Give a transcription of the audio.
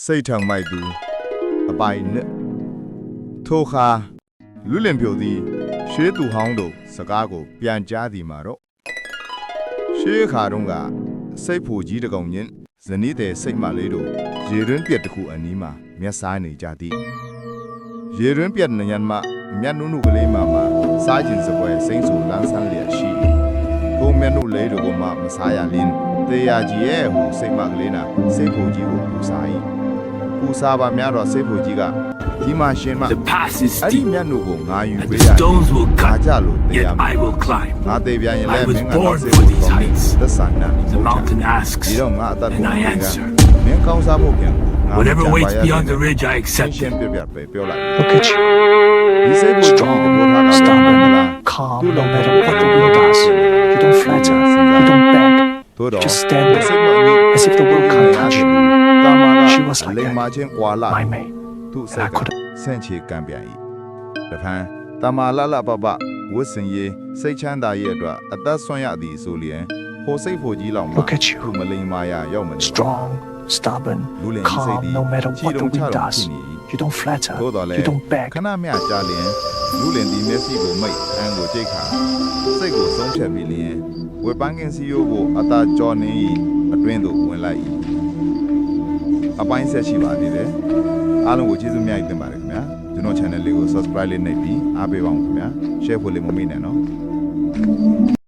စိတ်ထံမိုက်သူအပိုင်နဲ့ထိုခါလူလင်ပြိုသည်ရှေးသူဟောင်းတို့စကားကိုပြန်ကြားသည်မှာတော့ရှေးခါတုန်းကစိတ်ဖို့ကြီးတကောင်ညင်းဇနီးတဲ့စိတ်မလေးတို့ရေရင်းပြက်တစ်ခုအနီးမှာမျက်စားနေကြသည်ရေရင်းပြက်နညံမှာမျက်နှုကလေးမှာစားခြင်းစပွဲစိမ့်ဆူလန်းဆန်းလျက်ရှိထိုမျက်နှုလေးတို့ကမှမစားရလင်းတရားကြီးရဲ့ဟိုစိတ်မကလေးနာစိတ်ဖို့ကြီးကိုပူစား၏ပူစားပါများတော့စိတ်ဖို့ကြီးကဒီမှာရှင်မအဲ့ဒီမျက်နှုကိုငါယူပေးရတယ်ငါကြလို့တရားငါသေးပြန်ရင်လည်းမင်းကတော့စိတ်ဖို့ကောင်းတယ်သက်ဆိုင်နာဒီတော့ငါအသက်ကိုမင်းကောင်းစားဖို့ပြန် Whatever waits beyond the ridge, I accept it. Look at you. Strong, stubborn, calm, no matter what the wind does. You don't flatter, you don't beg. You just stand there, as if the world can't touch you. She was like that, my mate, and I couldn't. ဆန့်ချေကံပြန်၏တဖန်တမာလလပပဝတ်စင်ရေးစိတ်ချမ်းသာရဲ့အတွက်အသက်ဆွမ်းရသည်ဆိုလျင်ဟိုစိတ်ဖို့ကြီးလောက်မှာသူမလိမ္မာရရောက်မနေ Strong, stubborn, calm, no matter what the wind does. You don't flatter, you don't beg. ခဏမြကြလျင်လူလင်ဒီမျက်စိကိုမိတ်အန်ကိုကြိတ်ခါစိတ်ကိုဆုံးဖြတ်ပြီးလျင်ဝေပန်းကင်စီယိုကိုအသာကြောနေ၏အတွင်းသို့ဝင်လိုက်၏အပိုင်းဆက်ရှိပါသေးတယ်အားလုံးကိုကျေးဇူးများတင်ပါတယ်ခင်ဗျာကျွန်တော် channel လေးကို subscribe လေးနှိပ်ပြီးအားပေးပါဦးခင်ဗျာ share ဖို့လည်းမမေ့နဲ့နော်